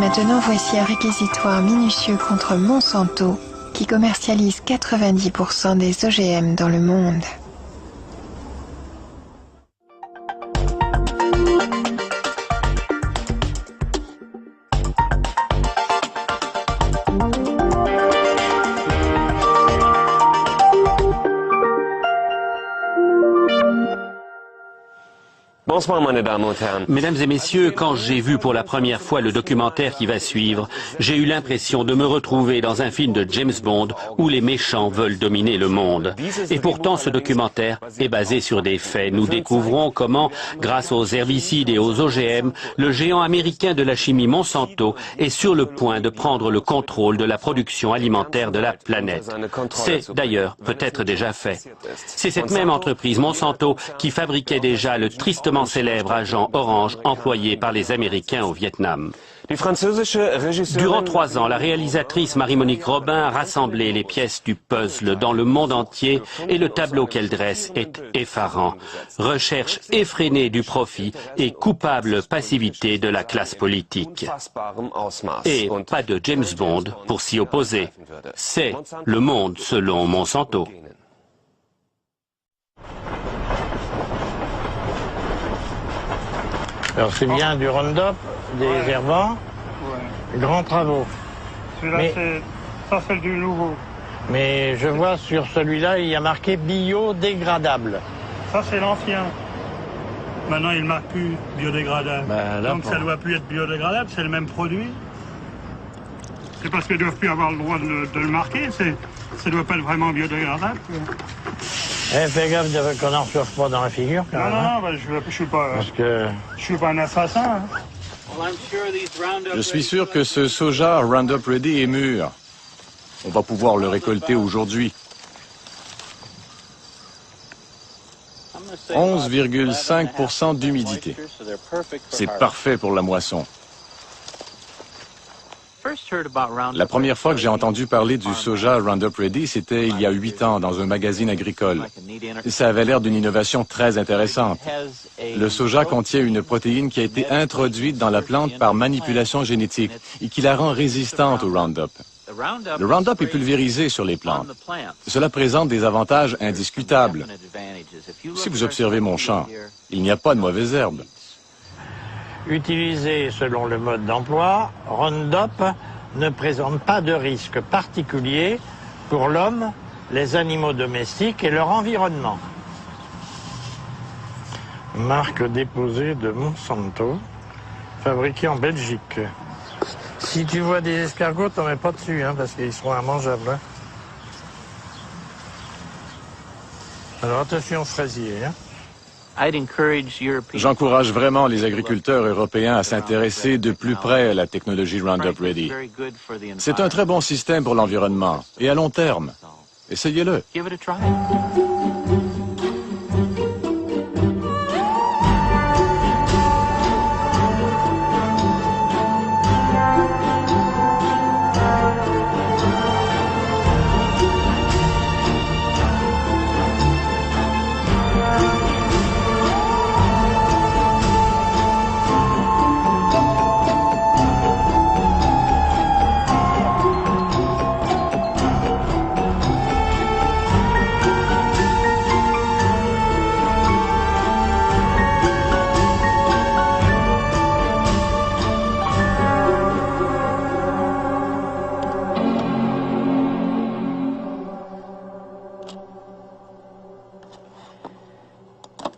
Maintenant, voici un réquisitoire minutieux contre Monsanto, qui commercialise 90% des OGM dans le monde. Bonsoir, meine Damen und Herren. Mesdames et messieurs, quand j'ai vu pour la première fois le documentaire qui va suivre, j'ai eu l'impression de me retrouver dans un film de James Bond où les méchants veulent dominer le monde. Et pourtant, ce documentaire est basé sur des faits. Nous découvrons comment, grâce aux herbicides et aux OGM, le géant américain de la chimie Monsanto est sur le point de prendre le contrôle de la production alimentaire de la planète. C'est d'ailleurs peut-être déjà fait. C'est cette même entreprise Monsanto qui fabriquait déjà le tristement célèbre agent orange employé par les Américains au Vietnam. Durant 3 ans, la réalisatrice Marie-Monique Robin a rassemblé les pièces du puzzle dans le monde entier et le tableau qu'elle dresse est effarant. Recherche effrénée du profit et coupable passivité de la classe politique. Et pas de James Bond pour s'y opposer. C'est le monde selon Monsanto. Alors c'est bien du Roundup, des herbants, grands travaux. Celui-là, ça c'est du nouveau. Mais je vois sur celui-là, il y a marqué biodégradable. Ça c'est l'ancien. Maintenant il ne marque plus biodégradable. Donc ça ne doit plus être biodégradable, c'est le même produit. C'est parce qu'ils ne doivent plus avoir le droit de le marquer, ça ne doit pas être vraiment biodégradable. Fais gaffe qu'on n'en reçoive pas dans la figure. Quand même, Non, je ne suis pas un assassin. Hein. Je suis sûr que ce soja Roundup Ready est mûr. On va pouvoir le récolter aujourd'hui. 11,5% d'humidité. C'est parfait pour la moisson. La première fois que j'ai entendu parler du soja Roundup Ready, c'était il y a 8 ans dans un magazine agricole. Ça avait l'air d'une innovation très intéressante. Le soja contient une protéine qui a été introduite dans la plante par manipulation génétique et qui la rend résistante au Roundup. Le Roundup est pulvérisé sur les plantes. Cela présente des avantages indiscutables. Si vous observez mon champ, il n'y a pas de mauvaises herbes. Utilisé selon le mode d'emploi, Roundup ne présente pas de risque particulier pour l'homme, les animaux domestiques et leur environnement. Marque déposée de Monsanto, fabriquée en Belgique. Si tu vois des escargots, t'en mets pas dessus, hein, parce qu'ils seront immangeables. Hein. Alors attention aux fraisiers. Hein. J'encourage vraiment les agriculteurs européens à s'intéresser de plus près à la technologie Roundup Ready. C'est un très bon système pour l'environnement et à long terme. Essayez-le.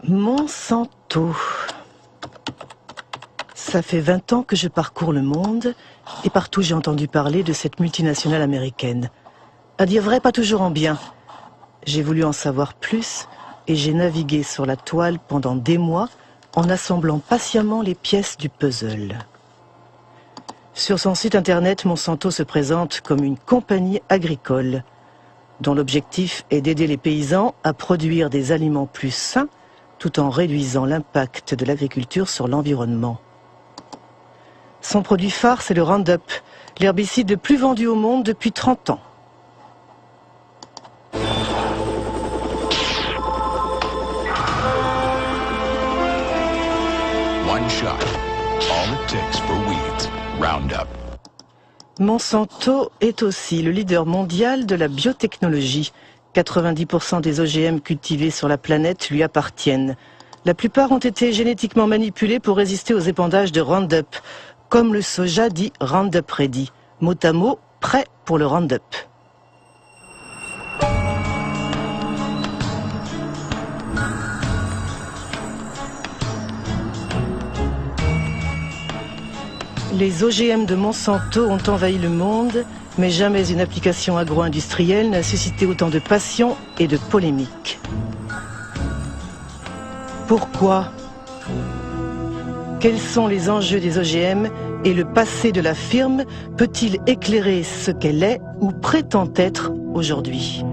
Monsanto. Ça fait 20 ans que je parcours le monde et partout j'ai entendu parler de cette multinationale américaine. À dire vrai, pas toujours en bien. J'ai voulu en savoir plus et j'ai navigué sur la toile pendant des mois en assemblant patiemment les pièces du puzzle. Sur son site internet, Monsanto se présente comme une compagnie agricole dont l'objectif est d'aider les paysans à produire des aliments plus sains tout en réduisant l'impact de l'agriculture sur l'environnement. Son produit phare, c'est le Roundup, l'herbicide le plus vendu au monde depuis 30 ans. One shot. All it takes for weeds. Roundup. Monsanto est aussi le leader mondial de la biotechnologie. 90% des OGM cultivés sur la planète lui appartiennent. La plupart ont été génétiquement manipulés pour résister aux épandages de Roundup, comme le soja dit Roundup Ready, mot à mot prêt pour le Roundup. Les OGM de Monsanto ont envahi le monde, mais jamais une application agro-industrielle n'a suscité autant de passion et de polémiques. Pourquoi? Quels sont les enjeux des OGM et le passé de la firme peut-il éclairer ce qu'elle est ou prétend être aujourd'hui?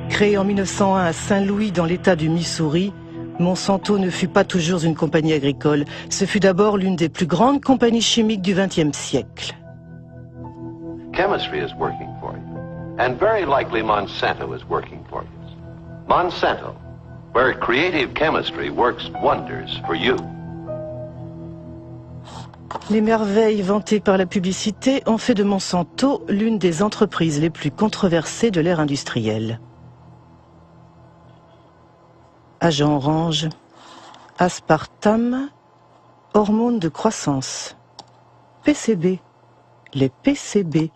Créée en 1901 à Saint-Louis dans l'État du Missouri, Monsanto ne fut pas toujours une compagnie agricole. Ce fut d'abord l'une des plus grandes compagnies chimiques du XXe siècle. Chemistry is working for you, and very likely Monsanto is working for you. Monsanto, where creative chemistry works wonders for you. Les merveilles vantées par la publicité ont fait de Monsanto l'une des entreprises les plus controversées de l'ère industrielle. Agent orange, aspartame, hormones de croissance, PCB, les PCB.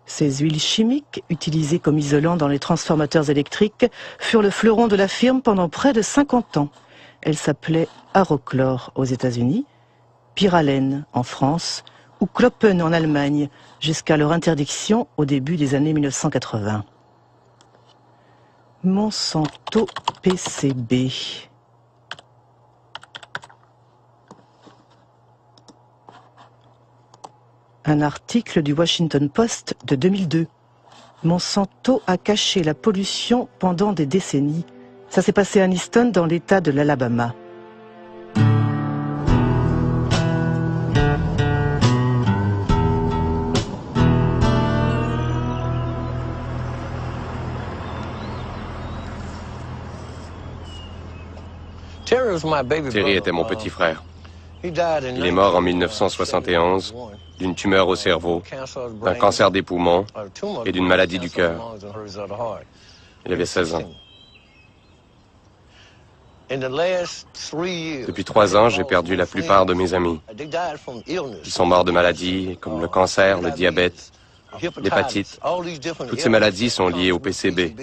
Ces huiles chimiques, utilisées comme isolants dans les transformateurs électriques, furent le fleuron de la firme pendant près de 50 ans. Elles s'appelaient Arochlor aux États-Unis, Pyralène en France ou Kloppen en Allemagne, jusqu'à leur interdiction au début des années 1980. Monsanto PCB. Un article du Washington Post de 2002. Monsanto a caché la pollution pendant des décennies. Ça s'est passé à Aniston dans l'État de l'Alabama. Terry était mon petit frère. Il est mort en 1971 d'une tumeur au cerveau, d'un cancer des poumons et d'une maladie du cœur. Il avait 16 ans. Depuis 3 ans, j'ai perdu la plupart de mes amis. Ils sont morts de maladies comme le cancer, le diabète, l'hépatite. Toutes ces maladies sont liées au PCB.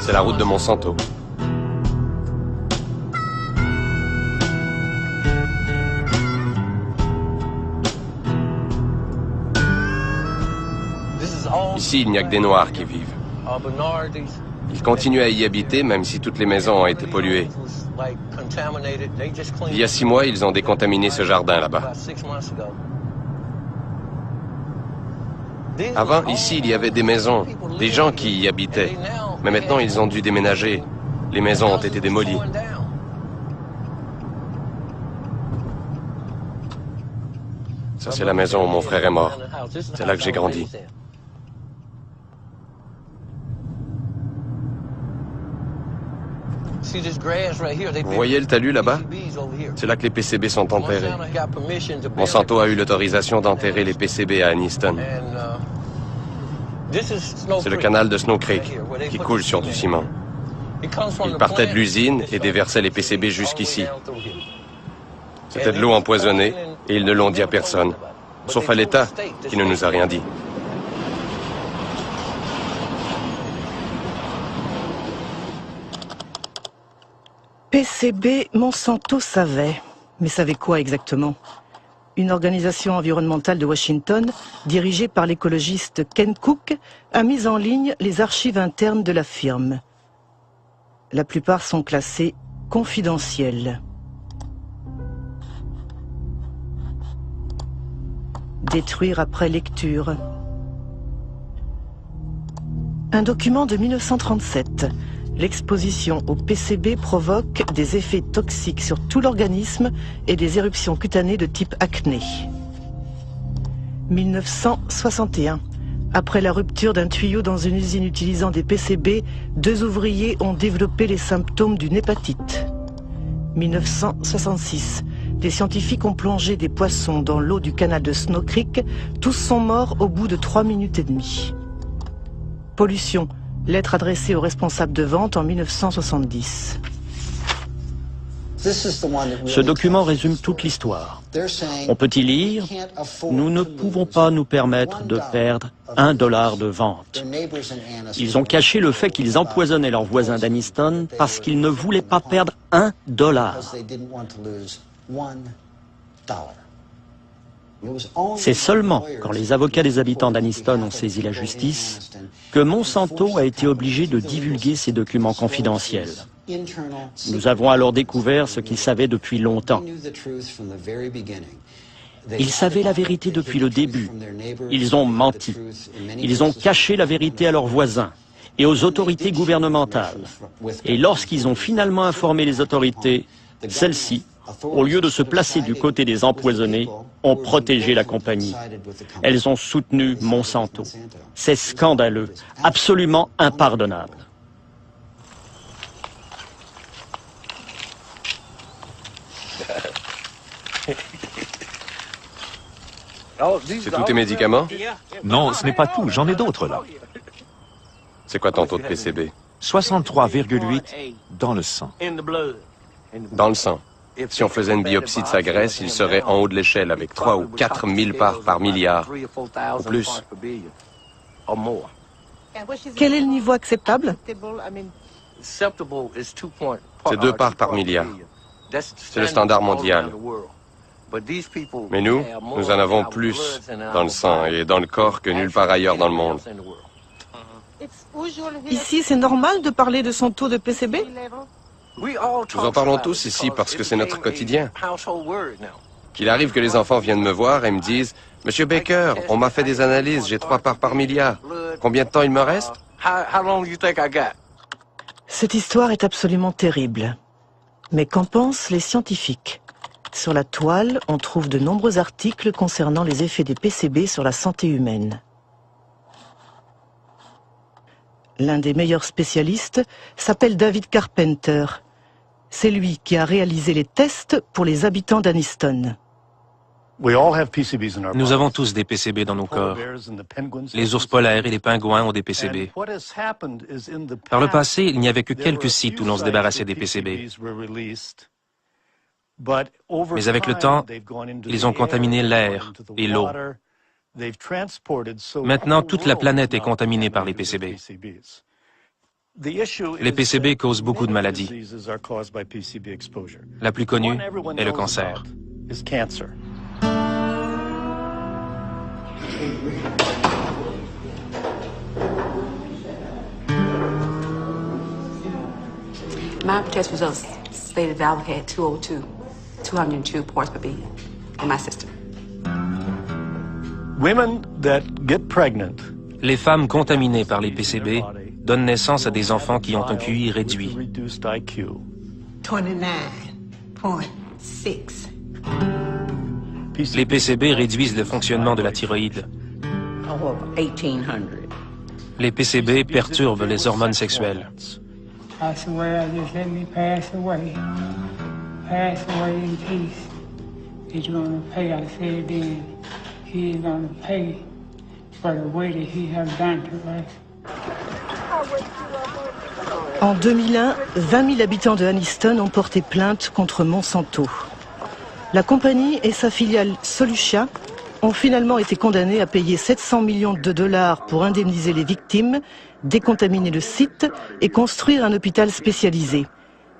C'est la route de Monsanto. Ici, il n'y a que des Noirs qui vivent. Ils continuent à y habiter, même si toutes les maisons ont été polluées. Il y a 6 mois, ils ont décontaminé ce jardin là-bas. Avant, ici, il y avait des maisons, des gens qui y habitaient. Mais maintenant, ils ont dû déménager. Les maisons ont été démolies. Ça, c'est la maison où mon frère est mort. C'est là que j'ai grandi. Vous voyez le talus là-bas? C'est là que les PCB sont enterrés. Monsanto a eu l'autorisation d'enterrer les PCB à Aniston. C'est le canal de Snow Creek qui coule sur du ciment. Il partait de l'usine et déversait les PCB jusqu'ici. C'était de l'eau empoisonnée et ils ne l'ont dit à personne, sauf à l'État qui ne nous a rien dit. PCB, Monsanto savait. Mais savait quoi exactement? Une organisation environnementale de Washington, dirigée par l'écologiste Ken Cook, a mis en ligne les archives internes de la firme. La plupart sont classées confidentielles. Détruire après lecture. Un document de 1937. L'exposition au PCB provoque des effets toxiques sur tout l'organisme et des éruptions cutanées de type acné. 1961. Après la rupture d'un tuyau dans une usine utilisant des PCB, 2 ouvriers ont développé les symptômes d'une hépatite. 1966. Des scientifiques ont plongé des poissons dans l'eau du canal de Snow Creek. Tous sont morts au bout de 3 minutes et demie. Pollution. Lettre adressée aux responsables de vente en 1970. Ce document résume toute l'histoire. On peut y lire « Nous ne pouvons pas nous permettre de perdre $1 de vente ». Ils ont caché le fait qu'ils empoisonnaient leurs voisins d'Anniston parce qu'ils ne voulaient pas perdre $1. C'est seulement quand les avocats des habitants d'Anniston ont saisi la justice que Monsanto a été obligé de divulguer ces documents confidentiels. Nous avons alors découvert ce qu'ils savaient depuis longtemps. Ils savaient la vérité depuis le début. Ils ont menti. Ils ont caché la vérité à leurs voisins et aux autorités gouvernementales. Et lorsqu'ils ont finalement informé les autorités, celles-ci, au lieu de se placer du côté des empoisonnés, ont protégé la compagnie. Elles ont soutenu Monsanto. C'est scandaleux, absolument impardonnable. C'est tous tes médicaments? Non, ce n'est pas tout. J'en ai d'autres, là. C'est quoi ton taux de PCB? 63,8 dans le sang. Dans le sang. Si on faisait une biopsie de sa graisse, il serait en haut de l'échelle avec 3 ou 4 000 parts par milliard. Ou plus. Quel est le niveau acceptable? C'est 2 parts par milliard. C'est le standard mondial. Mais nous en avons plus dans le sang et dans le corps que nulle part ailleurs dans le monde. Ici, c'est normal de parler de son taux de PCB? Nous en parlons tous ici parce que c'est notre quotidien. Qu'il arrive que les enfants viennent me voir et me disent « Monsieur Baker, on m'a fait des analyses, j'ai 3 parts par milliard. Combien de temps il me reste ?» Cette histoire est absolument terrible. Mais qu'en pensent les scientifiques? Sur la toile, on trouve de nombreux articles concernant les effets des PCB sur la santé humaine. L'un des meilleurs spécialistes s'appelle David Carpenter. C'est lui qui a réalisé les tests pour les habitants d'Anniston. Nous avons tous des PCB dans nos corps. Les ours polaires et les pingouins ont des PCB. Par le passé, il n'y avait que quelques sites où l'on se débarrassait des PCB. Mais avec le temps, ils ont contaminé l'air et l'eau. Maintenant, toute la planète est contaminée par les PCB. Les PCB causent beaucoup de maladies. La plus connue est le cancer. My test results stated that I had 202 parts per billion in my system. Les femmes contaminées par les PCB donnent naissance à des enfants qui ont un QI réduit. 29.6. Les PCB réduisent le fonctionnement de la thyroïde. 1800. Les PCB perturbent les hormones sexuelles. I swear, just let me pass away. Pass away in peace. He's gonna pay, I said then. He is gonna pay for the way that he has done to us. En 2001, 20 000 habitants de Anniston ont porté plainte contre Monsanto. La compagnie et sa filiale Solutia ont finalement été condamnés à payer 700 millions de dollars pour indemniser les victimes, décontaminer le site et construire un hôpital spécialisé.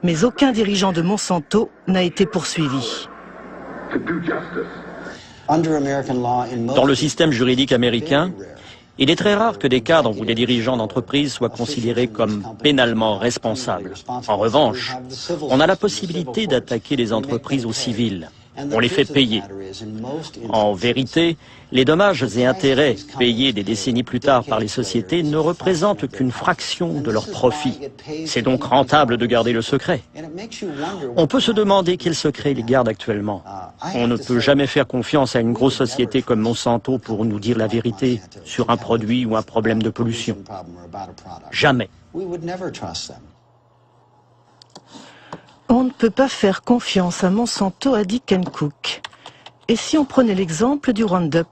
Mais aucun dirigeant de Monsanto n'a été poursuivi. Dans le système juridique américain, il est très rare que des cadres ou des dirigeants d'entreprise soient considérés comme pénalement responsables. En revanche, on a la possibilité d'attaquer les entreprises au civil. On les fait payer. En vérité, les dommages et intérêts payés des décennies plus tard par les sociétés ne représentent qu'une fraction de leurs profits. C'est donc rentable de garder le secret. On peut se demander quel secret ils gardent actuellement. On ne peut jamais faire confiance à une grosse société comme Monsanto pour nous dire la vérité sur un produit ou un problème de pollution. Jamais. On ne peut pas faire confiance à Monsanto, a dit Ken Cook. Et si on prenait l'exemple du Roundup,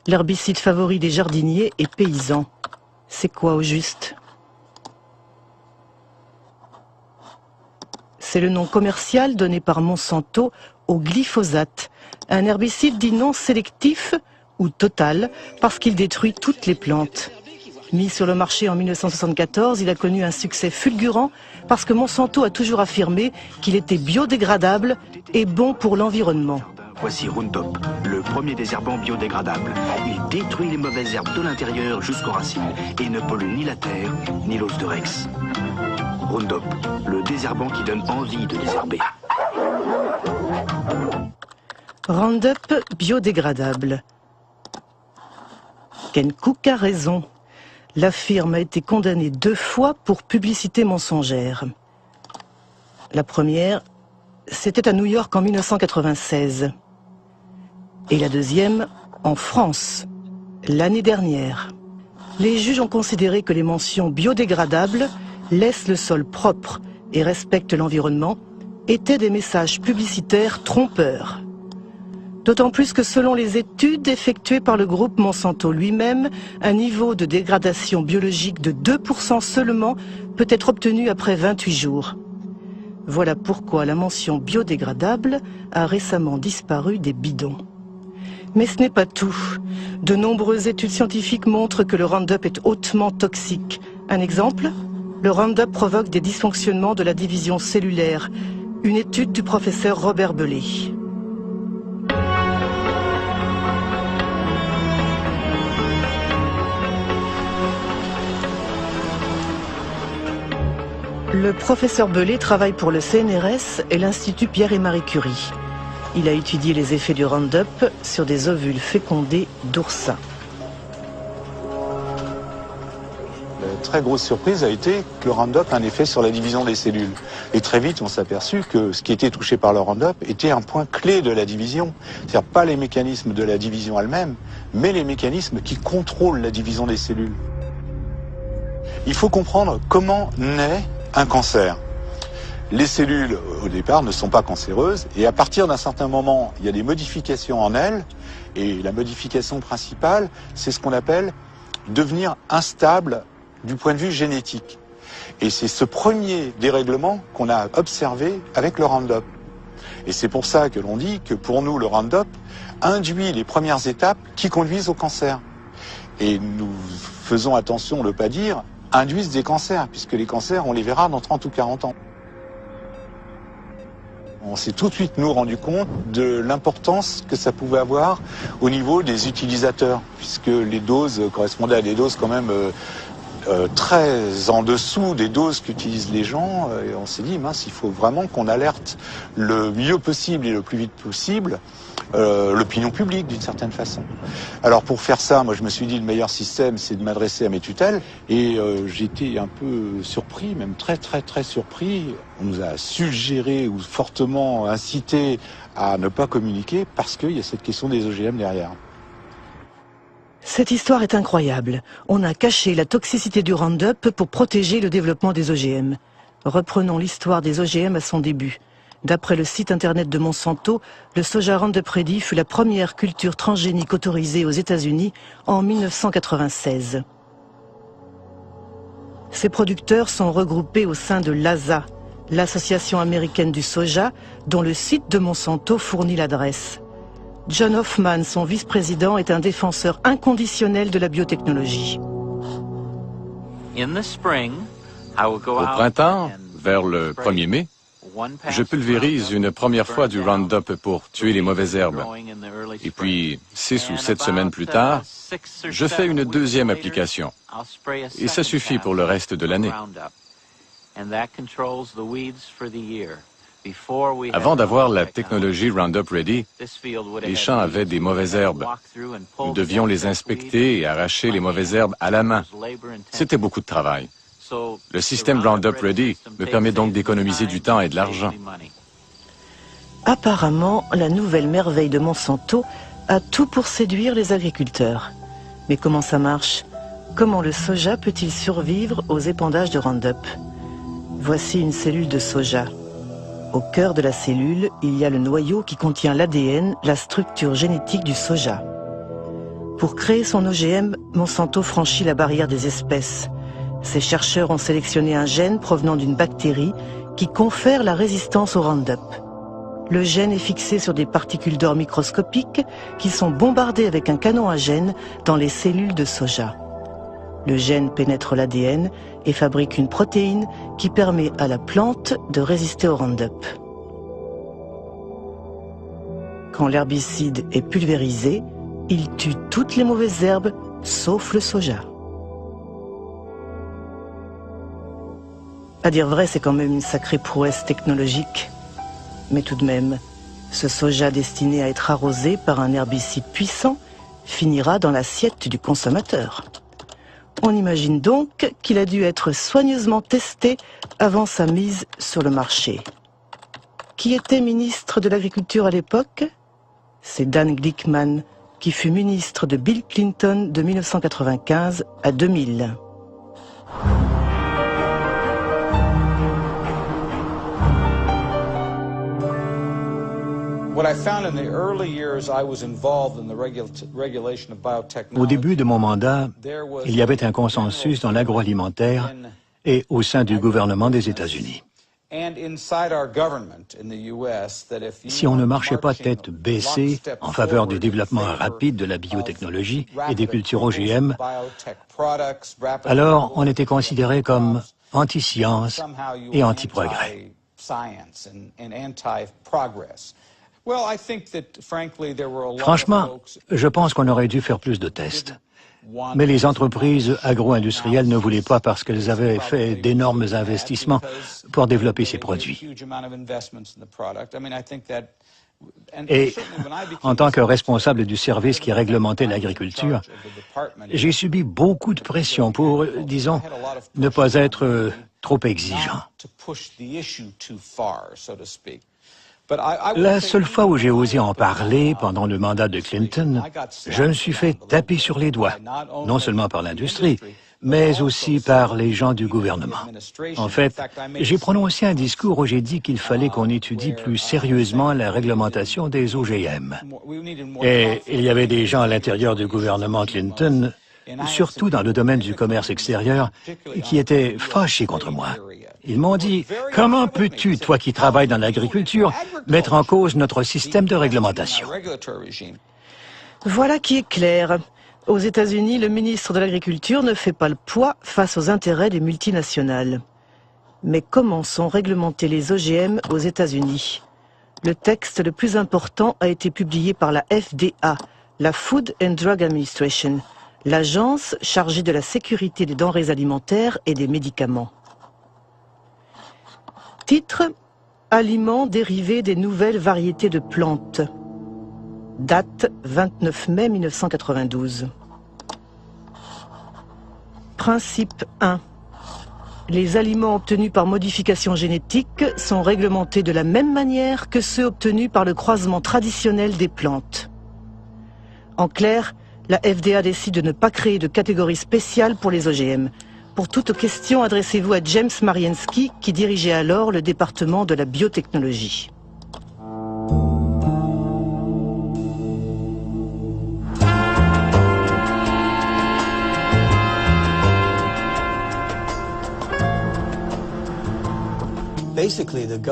l'herbicide favori des jardiniers et paysans? C'est quoi au juste? C'est le nom commercial donné par Monsanto au glyphosate, un herbicide dit non sélectif ou total parce qu'il détruit toutes les plantes. Mis sur le marché en 1974, il a connu un succès fulgurant parce que Monsanto a toujours affirmé qu'il était biodégradable et bon pour l'environnement. Voici Roundup, le premier désherbant biodégradable. Il détruit les mauvaises herbes de l'intérieur jusqu'aux racines et ne pollue ni la terre ni l'os de Rex. Roundup, le désherbant qui donne envie de désherber. Roundup biodégradable. Ken Cook a raison. La firme a été condamnée 2 fois pour publicité mensongère. La première, c'était à New York en 1996. Et la deuxième, en France, l'année dernière. Les juges ont considéré que les mentions biodégradables, laissent le sol propre et respectent l'environnement, étaient des messages publicitaires trompeurs. D'autant plus que selon les études effectuées par le groupe Monsanto lui-même, un niveau de dégradation biologique de 2% seulement peut être obtenu après 28 jours. Voilà pourquoi la mention biodégradable a récemment disparu des bidons. Mais ce n'est pas tout. De nombreuses études scientifiques montrent que le Roundup est hautement toxique. Un exemple ? Le Roundup provoque des dysfonctionnements de la division cellulaire. Une étude du professeur Robert Bellet. Le professeur Bellet travaille pour le CNRS et l'Institut Pierre et Marie Curie. Il a étudié les effets du Roundup sur des ovules fécondés d'oursins. La très grosse surprise a été que le Roundup a un effet sur la division des cellules. Et très vite, on s'est aperçu que ce qui était touché par le Roundup était un point clé de la division. C'est-à-dire pas les mécanismes de la division elle-même, mais les mécanismes qui contrôlent la division des cellules. Il faut comprendre comment naît un cancer. Les cellules, au départ, ne sont pas cancéreuses, et à partir d'un certain moment, il y a des modifications en elles, et la modification principale, c'est ce qu'on appelle devenir instable du point de vue génétique. Et c'est ce premier dérèglement qu'on a observé avec le Roundup. Et c'est pour ça que l'on dit que pour nous, le Roundup induit les premières étapes qui conduisent au cancer. Et nous faisons attention de ne pas dire induisent des cancers, puisque les cancers, on les verra dans 30 ou 40 ans. On s'est tout de suite, nous, rendu compte de l'importance que ça pouvait avoir au niveau des utilisateurs, puisque les doses correspondaient à des doses quand même très en dessous des doses qu'utilisent les gens. Et on s'est dit, mince, il faut vraiment qu'on alerte le mieux possible et le plus vite possible l'opinion publique, d'une certaine façon. Alors pour faire ça, moi je me suis dit, le meilleur système, c'est de m'adresser à mes tutelles. Et j'étais un peu surpris, même très surpris. On nous a suggéré ou fortement incité à ne pas communiquer parce qu'il y a cette question des OGM derrière. Cette histoire est incroyable. On a caché la toxicité du Roundup pour protéger le développement des OGM. Reprenons l'histoire des OGM à son début. D'après le site internet de Monsanto, le soja Roundup Ready fut la première culture transgénique autorisée aux États-Unis en 1996. Ces producteurs sont regroupés au sein de l'ASA, l'Association américaine du soja, dont le site de Monsanto fournit l'adresse. John Hoffman, son vice-président, est un défenseur inconditionnel de la biotechnologie. Au printemps, vers le 1er mai, je pulvérise une première fois du Roundup pour tuer les mauvaises herbes. Et puis, 6 ou 7 semaines plus tard, je fais une deuxième application. Et ça suffit pour le reste de l'année. Avant d'avoir la technologie Roundup Ready, les champs avaient des mauvaises herbes. Nous devions les inspecter et arracher les mauvaises herbes à la main. C'était beaucoup de travail. Le système Roundup Ready me permet donc d'économiser du temps et de l'argent. Apparemment, la nouvelle merveille de Monsanto a tout pour séduire les agriculteurs. Mais comment ça marche? Comment le soja peut-il survivre aux épandages de Roundup? Voici une cellule de soja. Au cœur de la cellule, il y a le noyau qui contient l'ADN, la structure génétique du soja. Pour créer son OGM, Monsanto franchit la barrière des espèces. Ces chercheurs ont sélectionné un gène provenant d'une bactérie qui confère la résistance au Roundup. Le gène est fixé sur des particules d'or microscopiques qui sont bombardées avec un canon à gènes dans les cellules de soja. Le gène pénètre l'ADN et fabrique une protéine qui permet à la plante de résister au Roundup. Quand l'herbicide est pulvérisé, il tue toutes les mauvaises herbes, sauf le soja. À dire vrai, c'est quand même une sacrée prouesse technologique. Mais tout de même, ce soja destiné à être arrosé par un herbicide puissant finira dans l'assiette du consommateur. On imagine donc qu'il a dû être soigneusement testé avant sa mise sur le marché. Qui était ministre de l'Agriculture à l'époque? C'est Dan Glickman, qui fut ministre de Bill Clinton de 1995 à 2000. Au début de mon mandat, il y avait un consensus dans l'agroalimentaire et au sein du gouvernement des États-Unis. Si on ne marchait pas tête baissée en faveur du développement rapide de la biotechnologie et des cultures OGM, alors on était considéré comme anti-science et anti-progrès. Franchement, je pense qu'on aurait dû faire plus de tests. Mais les entreprises agro-industrielles ne voulaient pas parce qu'elles avaient fait d'énormes investissements pour développer ces produits. Et en tant que responsable du service qui réglementait l'agriculture, j'ai subi beaucoup de pression pour, disons, ne pas être trop exigeant. La seule fois où j'ai osé en parler pendant le mandat de Clinton, je me suis fait taper sur les doigts, non seulement par l'industrie, mais aussi par les gens du gouvernement. En fait, j'ai prononcé un discours où j'ai dit qu'il fallait qu'on étudie plus sérieusement la réglementation des OGM. Et il y avait des gens à l'intérieur du gouvernement Clinton, surtout dans le domaine du commerce extérieur, qui étaient fâchés contre moi. Ils m'ont dit, « Comment peux-tu, toi qui travailles dans l'agriculture, mettre en cause notre système de réglementation ?» Voilà qui est clair. Aux États-Unis, le ministre de l'Agriculture ne fait pas le poids face aux intérêts des multinationales. Mais comment sont réglementés les OGM aux États-Unis? Le texte le plus important a été publié par la FDA, la Food and Drug Administration, l'agence chargée de la sécurité des denrées alimentaires et des médicaments. Titre: Aliments dérivés des nouvelles variétés de plantes. Date: 29 mai 1992. Principe 1. Les aliments obtenus par modification génétique sont réglementés de la même manière que ceux obtenus par le croisement traditionnel des plantes. En clair, la FDA décide de ne pas créer de catégorie spéciale pour les OGM. Pour toute question, adressez-vous à James Mariensky, qui dirigeait alors le département de la biotechnologie.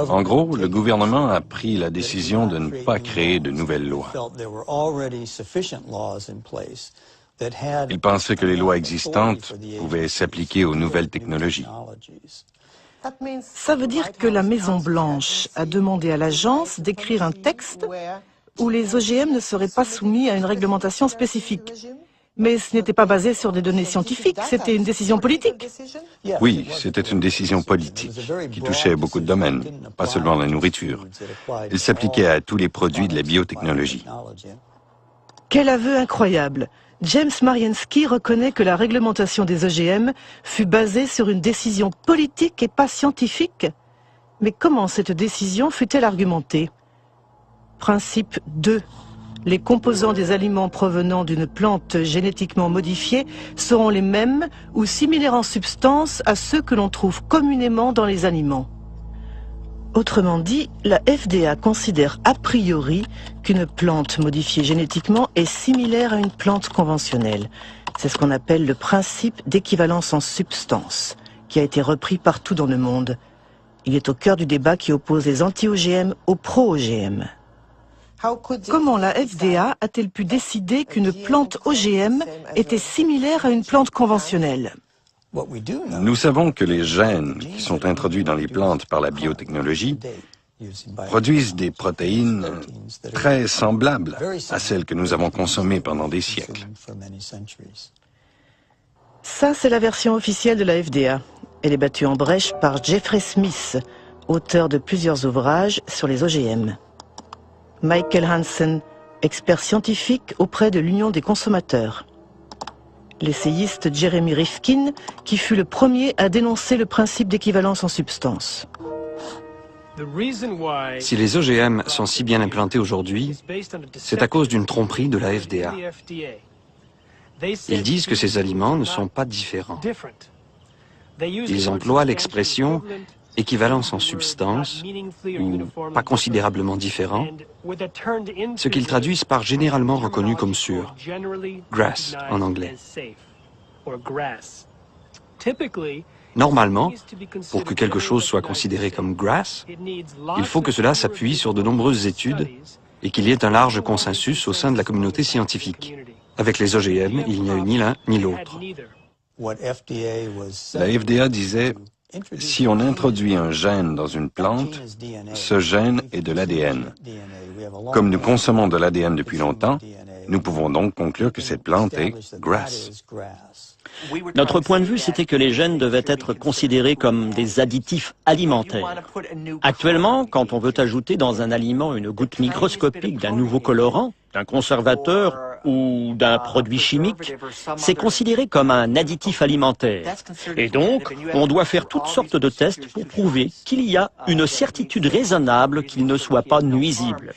En gros, le gouvernement a pris la décision de ne pas créer de nouvelles lois. Il pensait que les lois existantes pouvaient s'appliquer aux nouvelles technologies. Ça veut dire que la Maison-Blanche a demandé à l'agence d'écrire un texte où les OGM ne seraient pas soumis à une réglementation spécifique. Mais ce n'était pas basé sur des données scientifiques, c'était une décision politique. Oui, c'était une décision politique qui touchait beaucoup de domaines, pas seulement la nourriture. Elle s'appliquait à tous les produits de la biotechnologie. Quel aveu incroyable! James Mariensky reconnaît que la réglementation des OGM fut basée sur une décision politique et pas scientifique. Mais comment cette décision fut-elle argumentée? Principe 2. Les composants des aliments provenant d'une plante génétiquement modifiée seront les mêmes ou similaires en substance à ceux que l'on trouve communément dans les aliments. Autrement dit, la FDA considère a priori qu'une plante modifiée génétiquement est similaire à une plante conventionnelle. C'est ce qu'on appelle le principe d'équivalence en substance, qui a été repris partout dans le monde. Il est au cœur du débat qui oppose les anti-OGM aux pro-OGM. Comment la FDA a-t-elle pu décider qu'une plante OGM était similaire à une plante conventionnelle ? Nous savons que les gènes qui sont introduits dans les plantes par la biotechnologie produisent des protéines très semblables à celles que nous avons consommées pendant des siècles. Ça, c'est la version officielle de la FDA. Elle est battue en brèche par Jeffrey Smith, auteur de plusieurs ouvrages sur les OGM. Michael Hansen, expert scientifique auprès de l'Union des consommateurs. L'essayiste Jeremy Rifkin, qui fut le premier à dénoncer le principe d'équivalence en substance. Si les OGM sont si bien implantés aujourd'hui, c'est à cause d'une tromperie de la FDA. Ils disent que ces aliments ne sont pas différents. Ils emploient l'expression équivalence en substance, ou pas considérablement différent, ce qu'ils traduisent par généralement reconnu comme sûr, GRAS en anglais. Normalement, pour que quelque chose soit considéré comme GRAS, il faut que cela s'appuie sur de nombreuses études et qu'il y ait un large consensus au sein de la communauté scientifique. Avec les OGM, il n'y a eu ni l'un ni l'autre. La FDA disait, si on introduit un gène dans une plante, ce gène est de l'ADN. Comme nous consommons de l'ADN depuis longtemps, nous pouvons donc conclure que cette plante est GRAS. Notre point de vue, c'était que les gènes devaient être considérés comme des additifs alimentaires. Actuellement, quand on veut ajouter dans un aliment une goutte microscopique d'un nouveau colorant, d'un conservateur ou d'un produit chimique, c'est considéré comme un additif alimentaire. Et donc, on doit faire toutes sortes de tests pour prouver qu'il y a une certitude raisonnable qu'il ne soit pas nuisible.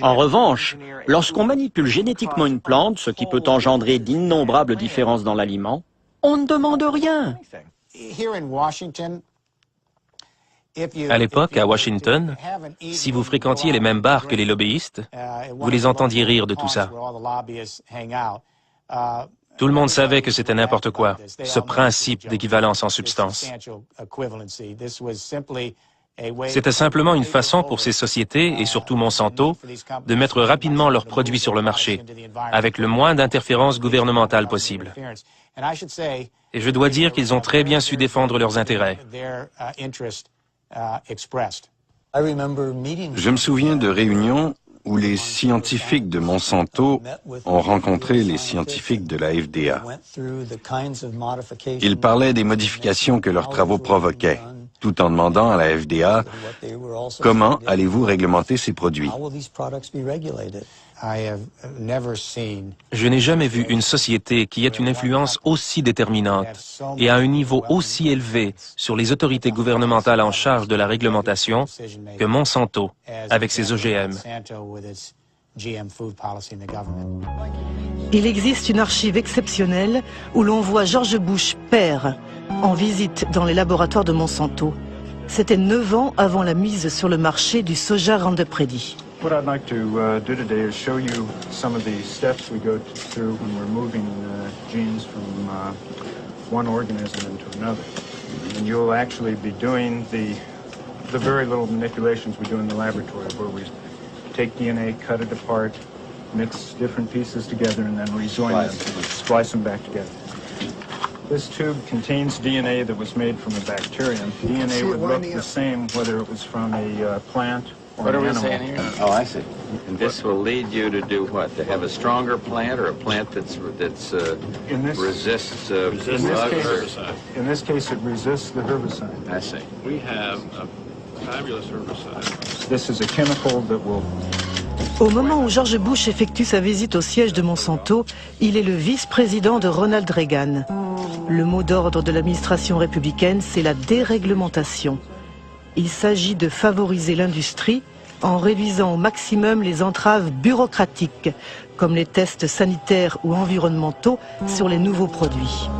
En revanche, lorsqu'on manipule génétiquement une plante, ce qui peut engendrer d'innombrables différences dans l'aliment, on ne demande rien. À l'époque, à Washington, si vous fréquentiez les mêmes bars que les lobbyistes, vous les entendiez rire de tout ça. Tout le monde savait que c'était n'importe quoi, ce principe d'équivalence en substance. C'était simplement une façon pour ces sociétés, et surtout Monsanto, de mettre rapidement leurs produits sur le marché, avec le moins d'interférences gouvernementales possible. Et je dois dire qu'ils ont très bien su défendre leurs intérêts. Je me souviens de réunions où les scientifiques de Monsanto ont rencontré les scientifiques de la FDA. Ils parlaient des modifications que leurs travaux provoquaient, tout en demandant à la FDA comment allez-vous réglementer ces produits. Je n'ai jamais vu une société qui ait une influence aussi déterminante et à un niveau aussi élevé sur les autorités gouvernementales en charge de la réglementation que Monsanto avec ses OGM. Il existe une archive exceptionnelle où l'on voit George Bush père en visite dans les laboratoires de Monsanto. C'était 9 ans avant la mise sur le marché du soja Roundup Ready. What I'd like to do today is show you some of the steps we go through when we're moving genes from one organism into another. And you'll actually be doing the very little manipulations we do in the laboratory, where we take DNA, cut it apart, mix different pieces together, and then rejoin them, splice them back together. This tube contains DNA that was made from a bacterium. DNA would look the same whether it was from a plant. What are we saying here? Oh, I see. And this will lead you to do what? To have a stronger plant or a plant that's resists herbicide? In this case, it resists the herbicide. I see. We have a fabulous herbicide. This is a chemical that will... Au moment où George Bush effectue sa visite au siège de Monsanto, il est le vice-président de Ronald Reagan. Le mot d'ordre de l'administration républicaine, c'est la déréglementation. Il s'agit de favoriser l'industrie en réduisant au maximum les entraves bureaucratiques, comme les tests sanitaires ou environnementaux sur les nouveaux produits.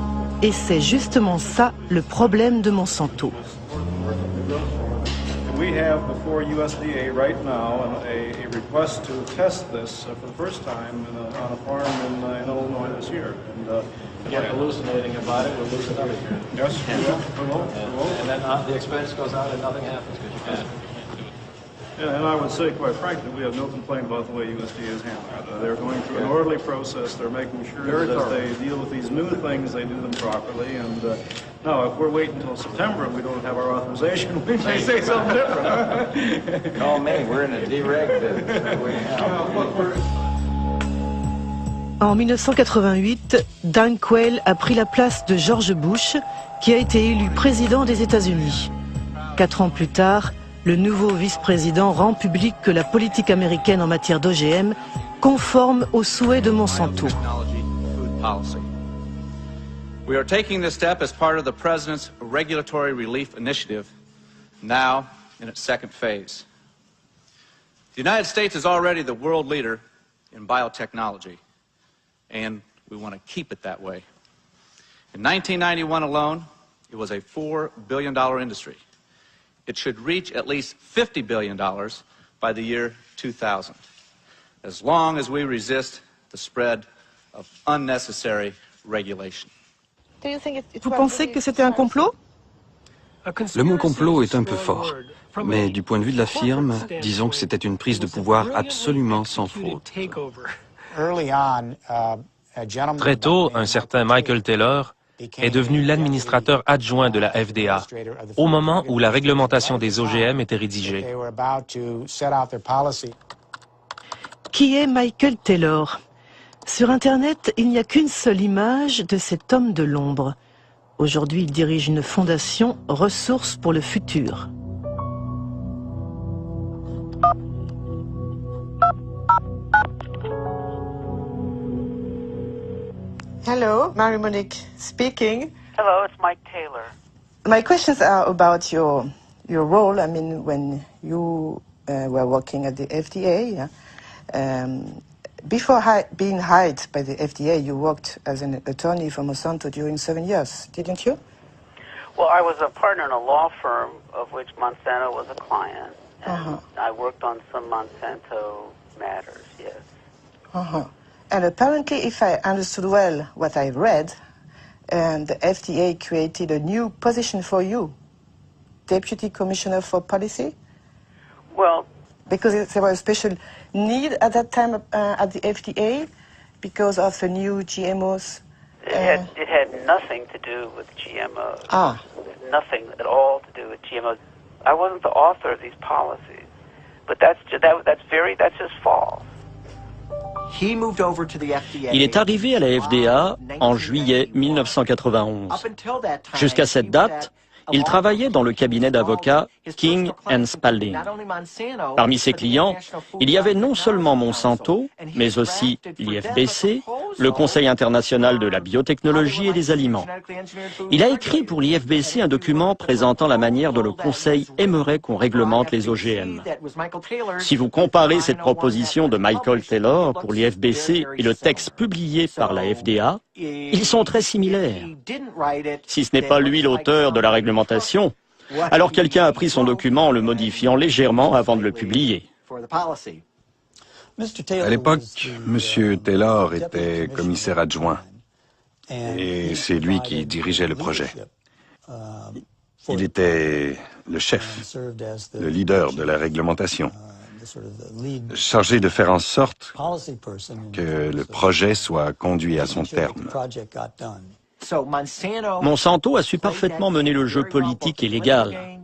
Et c'est justement ça le problème de Monsanto. we have before USDA right now a request to test this for the first time on a farm in Illinois this year. And Again, hallucinating about it, we'll lose another year. Yes, we will. And then the expense goes out and nothing happens because you can't. Yeah, and I would say, quite frankly, we have no complaint about the way USDA is handling it. They're going through an orderly process. They're making sure that as they deal with these new things, they do them properly. And now, if we're waiting until September and we don't have our authorization, we may say something different. Call me. We're in a dereg. En 1988, Dan Quayle a pris la place de George Bush, qui a été élu président des États-Unis. 4 ans plus tard, le nouveau vice-président rend public que la politique américaine en matière d'OGM conforme aux souhaits de Monsanto. We are taking this step as part of the President's Regulatory Relief Initiative, now in its second phase. The United States is already the world leader in biotechnology, and we want to keep it that way. In 1991 alone, it was a $4 billion industry. It should reach at least $50 billion by the year 2000, as long as we resist the spread of unnecessary regulation. Vous pensez que c'était un complot? Le mot complot est un peu fort, mais du point de vue de la firme, disons que c'était une prise de pouvoir absolument sans faute. Très tôt, un certain Michael Taylor est devenu l'administrateur adjoint de la FDA, au moment où la réglementation des OGM était rédigée. Qui est Michael Taylor? Sur Internet, il n'y a qu'une seule image de cet homme de l'ombre. Aujourd'hui, il dirige une fondation Ressources pour le futur. Hello, Marie-Monique speaking. Hello, it's Mike Taylor. My questions are about your role. I mean, when you were working at the FDA, before being hired by the FDA, you worked as an attorney for Monsanto during 7 years, didn't you? Well, I was a partner in a law firm of which Monsanto was a client. And I worked on some Monsanto matters, yes. And apparently, if I understood well what I read, the FDA created a new position for you, Deputy Commissioner for Policy? Well, because there was a special need at that time at the FDA because of the new GMOs? It had nothing to do with GMOs. Nothing at all to do with GMOs. I wasn't the author of these policies, but that's just false. Il est arrivé à la FDA en juillet 1991. Jusqu'à cette date, il travaillait dans le cabinet d'avocats King & Spalding. Parmi ses clients, il y avait non seulement Monsanto, mais aussi l'IFBC, le Conseil international de la biotechnologie et des aliments. Il a écrit pour l'IFBC un document présentant la manière dont le Conseil aimerait qu'on réglemente les OGM. Si vous comparez cette proposition de Michael Taylor pour l'IFBC et le texte publié par la FDA, ils sont très similaires. Si ce n'est pas lui l'auteur de la réglementation, alors quelqu'un a pris son document en le modifiant légèrement avant de le publier. À l'époque, M. Taylor était commissaire adjoint et c'est lui qui dirigeait le projet. Il était le chef, le leader de la réglementation, chargé de faire en sorte que le projet soit conduit à son terme. Monsanto a su parfaitement mener le jeu politique et légal.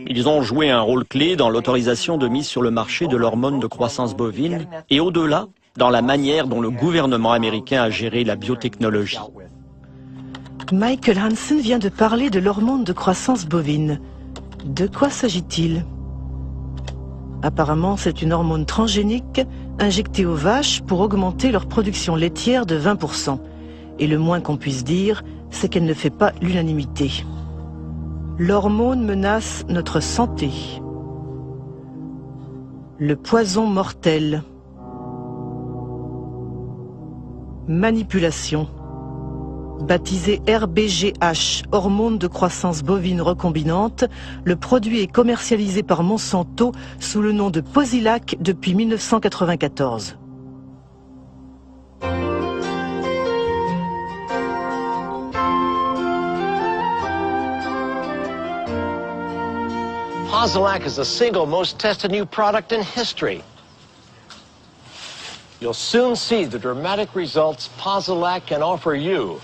Ils ont joué un rôle clé dans l'autorisation de mise sur le marché de l'hormone de croissance bovine et au-delà, dans la manière dont le gouvernement américain a géré la biotechnologie. Michael Hansen vient de parler de l'hormone de croissance bovine. De quoi s'agit-il? Apparemment, c'est une hormone transgénique injectée aux vaches pour augmenter leur production laitière de 20%. Et le moins qu'on puisse dire, c'est qu'elle ne fait pas l'unanimité. L'hormone menace notre santé. Le poison Baptisé RBGH, hormone de croissance bovine recombinante, le produit est commercialisé par Monsanto sous le nom de Posilac depuis 1994. Posilac is the single most tested new product in history. You'll soon see the dramatic results Posilac can offer you.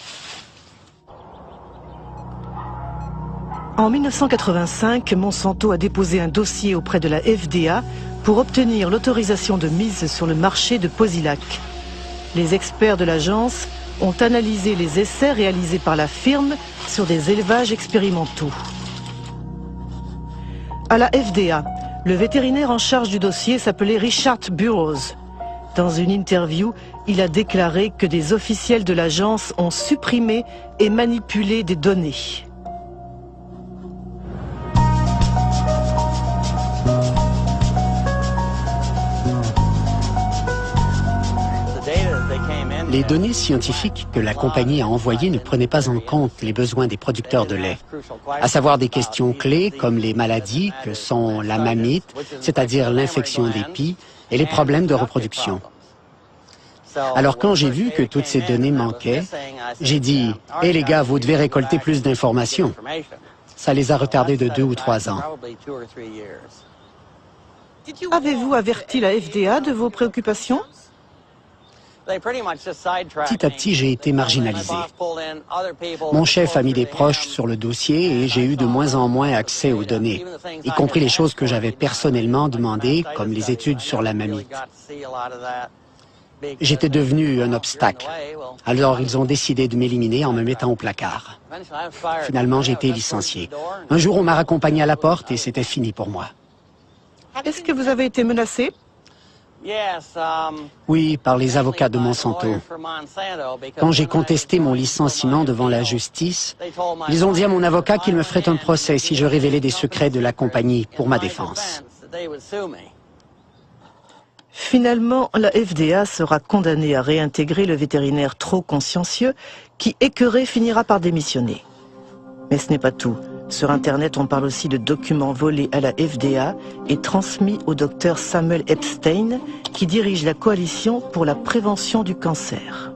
En 1985, Monsanto a déposé un dossier auprès de la FDA pour obtenir l'autorisation de mise sur le marché de Posilac. Les experts de l'agence ont analysé les essais réalisés par la firme sur des élevages expérimentaux. À la FDA, le vétérinaire en charge du dossier s'appelait Richard Burroughs. Dans une interview, il a déclaré que des officiels de l'agence ont supprimé et manipulé des données. Les données scientifiques que la compagnie a envoyées ne prenaient pas en compte les besoins des producteurs de lait, à savoir des questions clés comme les maladies que sont la mamite, c'est-à-dire l'infection des pies, et les problèmes de reproduction. Alors quand j'ai vu que toutes ces données manquaient, j'ai dit « Hé les gars, vous devez récolter plus d'informations ». Ça les a retardés de 2 ou 3 ans. Avez-vous averti la FDA de vos préoccupations ? Petit à petit, j'ai été marginalisé. Mon chef a mis des proches sur le dossier et j'ai eu de moins en moins accès aux données, y compris les choses que j'avais personnellement demandées, comme les études sur la mamite. J'étais devenu un obstacle. Alors ils ont décidé de m'éliminer en me mettant au placard. Finalement, j'ai été licencié. Un jour, on m'a raccompagné à la porte et c'était fini pour moi. Est-ce que vous avez été menacé ? Oui, par les avocats de Monsanto. Quand j'ai contesté mon licenciement devant la justice, ils ont dit à mon avocat qu'il me ferait un procès si je révélais des secrets de la compagnie pour ma défense. Finalement, la FDA sera condamnée à réintégrer le vétérinaire trop consciencieux qui, écœuré, finira par démissionner. Mais ce n'est pas tout. Sur Internet, on parle aussi de documents volés à la FDA et transmis au docteur Samuel Epstein, qui dirige la coalition pour la prévention du cancer.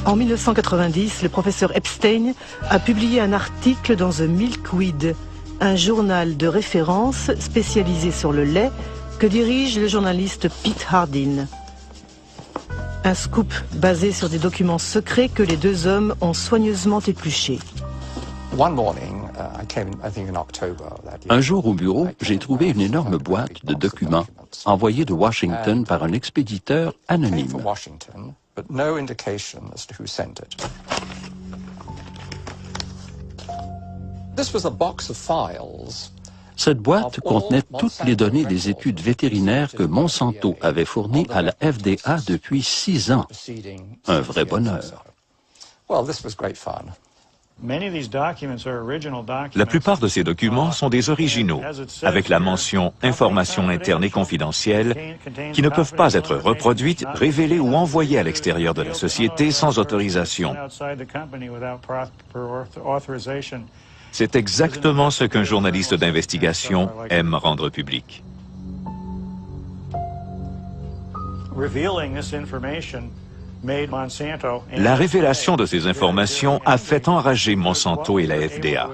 En 1990, le professeur Epstein a publié un article dans The Milkweed, un journal de référence spécialisé sur le lait que dirige le journaliste Pete Hardin. Un scoop basé sur des documents secrets que les deux hommes ont soigneusement épluchés. Un jour au bureau, j'ai trouvé une énorme boîte de documents envoyée de Washington par un expéditeur anonyme. Cette boîte contenait toutes les données des études vétérinaires que Monsanto avait fournies à la FDA depuis 6 ans. Un vrai bonheur. La plupart de ces documents sont des originaux, avec la mention « Informations internes et confidentielles » qui ne peuvent pas être reproduites, révélées ou envoyées à l'extérieur de la société sans autorisation. C'est exactement ce qu'un journaliste d'investigation aime rendre public. La révélation de ces informations a fait enrager Monsanto et la FDA.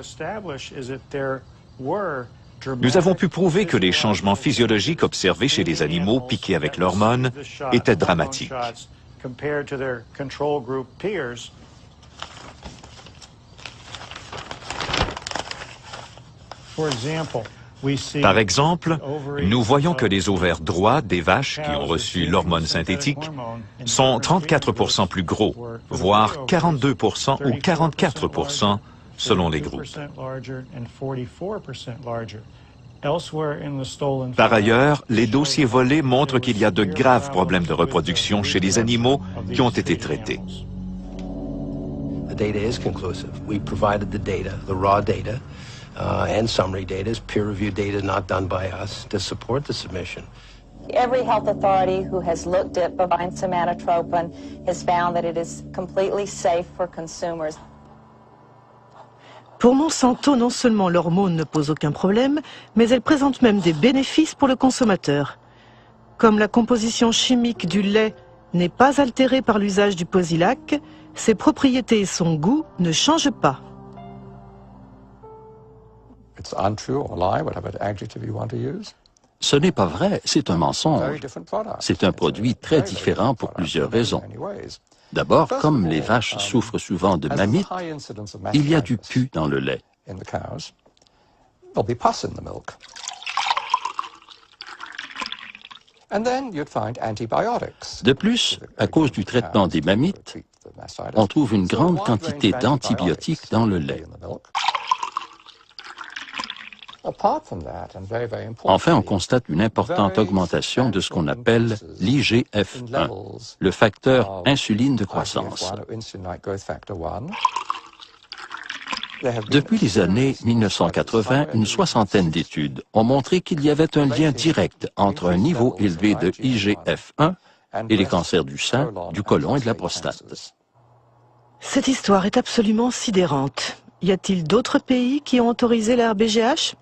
Nous avons pu prouver que les changements physiologiques observés chez les animaux piqués avec l'hormone étaient dramatiques. Par exemple, nous voyons que les ovaires droits des vaches qui ont reçu l'hormone synthétique sont 34% plus gros, voire 42% ou 44% selon les groupes. Par ailleurs, les dossiers volés montrent qu'il y a de graves problèmes de reproduction chez les animaux qui ont été traités. The data is conclusive. We provided the data, the raw data. and summary data is peer-reviewed data not done by us to support the submission. Every health authority who has looked at bovine somatotropin has found that it is completely safe for consumers. Pour Monsanto, non seulement l'hormone ne pose aucun problème, mais elle présente même des bénéfices pour le consommateur. Comme la composition chimique du lait n'est pas altérée par l'usage du Posilac, ses propriétés et son goût ne changent pas. Ce n'est pas vrai, c'est un mensonge. C'est un produit très différent pour plusieurs raisons. D'abord, comme les vaches souffrent souvent de mammites, il y a du pus dans le lait. De plus, à cause du traitement des mammites, on trouve une grande quantité d'antibiotiques dans le lait. Enfin, on constate une importante augmentation de ce qu'on appelle l'IGF-1, le facteur insuline de croissance. Depuis les années 1980, une soixantaine d'études ont montré qu'il y avait un lien direct entre un niveau élevé de IGF-1 et les cancers du sein, du côlon et de la prostate. Cette histoire est absolument sidérante. Y a-t-il d'autres pays qui ont autorisé la RBGH ?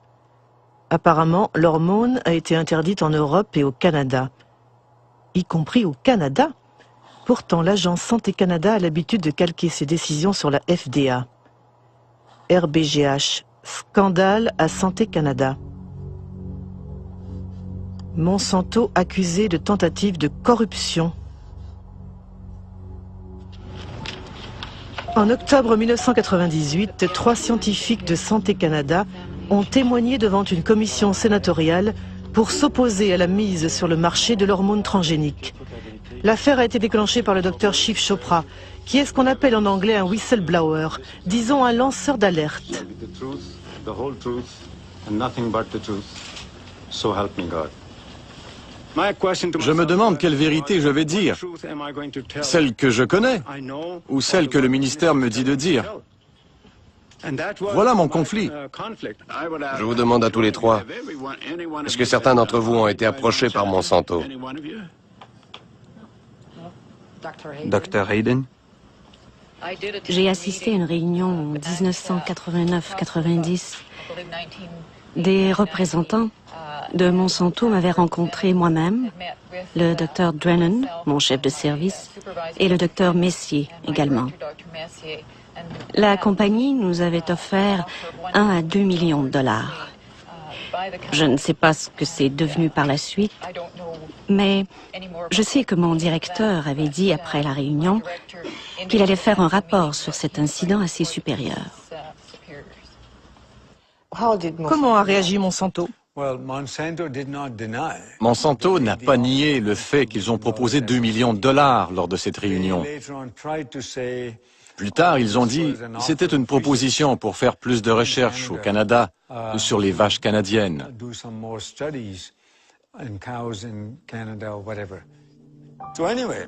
Apparemment, l'hormone a été interdite en Europe et au Canada. Y compris au Canada. Pourtant, l'agence Santé Canada a l'habitude de calquer ses décisions sur la FDA. RBGH, scandale à Santé Canada. Monsanto accusé de tentative de corruption. En octobre 1998, 3 scientifiques de Santé Canada ont témoigné devant une commission sénatoriale pour s'opposer à la mise sur le marché de l'hormone transgénique. L'affaire a été déclenchée par le docteur Shiv Chopra, qui est ce qu'on appelle en anglais un whistleblower, disons un lanceur d'alerte. Je me demande quelle vérité je vais dire. Celle que je connais ou celle que le ministère me dit de dire. Voilà mon conflit. Je vous demande à tous les trois, est-ce que certains d'entre vous ont été approchés par Monsanto? Dr. Hayden? J'ai assisté à une réunion en 1989-90. Des représentants de Monsanto m'avaient rencontré moi-même, le Dr. Drennan, mon chef de service, et le Dr. Messier également. La compagnie nous avait offert 1 à 2 millions de dollars. Je ne sais pas ce que c'est devenu par la suite, mais je sais que mon directeur avait dit après la réunion qu'il allait faire un rapport sur cet incident à ses supérieurs. Comment a réagi Monsanto? Monsanto n'a pas nié le fait qu'ils ont proposé 2 millions de dollars lors de cette réunion. Plus tard, ils ont dit que c'était une proposition pour faire plus de recherches au Canada sur les vaches canadiennes.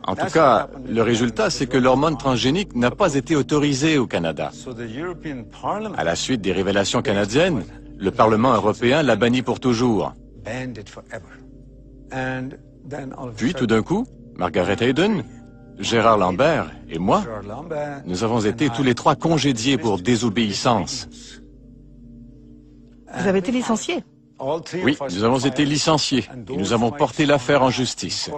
En tout cas, le résultat, c'est que l'hormone transgénique n'a pas été autorisée au Canada. À la suite des révélations canadiennes, le Parlement européen l'a banni pour toujours. Puis, tout d'un coup, Margaret Hayden, Gérard Lambert et moi, nous avons été tous les trois congédiés pour désobéissance. Vous avez été licencié? Oui, nous avons été licenciés et nous avons porté l'affaire en justice.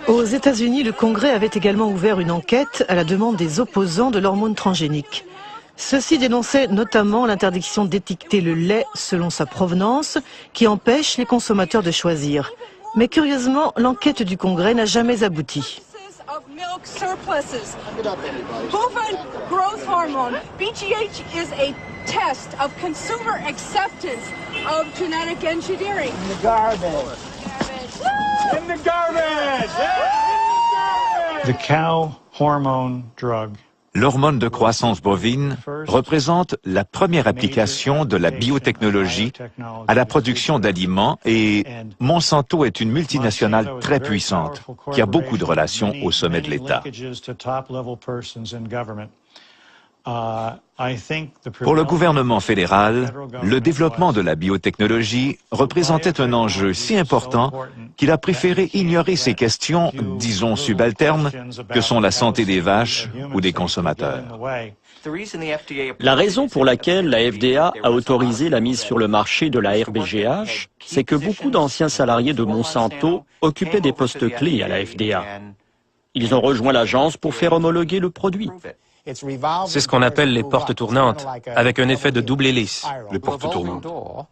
Aux États-Unis, le Congrès avait également ouvert une enquête à la demande des opposants de l'hormone transgénique. Ceux-ci dénonçaient notamment l'interdiction d'étiqueter le lait selon sa provenance, qui empêche les consommateurs de choisir. Mais curieusement, l'enquête du Congrès n'a jamais abouti. Bovine growth hormone, BGH, is a test of consumer acceptance of genetic engineering. In the garbage. In the garbage! The cow hormone drug. L'hormone de croissance bovine représente la première application de la biotechnologie à la production d'aliments et Monsanto est une multinationale très puissante qui a beaucoup de relations au sommet de l'État. Pour le gouvernement fédéral, le développement de la biotechnologie représentait un enjeu si important qu'il a préféré ignorer ces questions, disons subalternes, que sont la santé des vaches ou des consommateurs. La raison pour laquelle la FDA a autorisé la mise sur le marché de la RBGH, c'est que beaucoup d'anciens salariés de Monsanto occupaient des postes clés à la FDA. Ils ont rejoint l'agence pour faire homologuer le produit. C'est ce qu'on appelle les portes tournantes, avec un effet de double hélice. Les portes tournantes.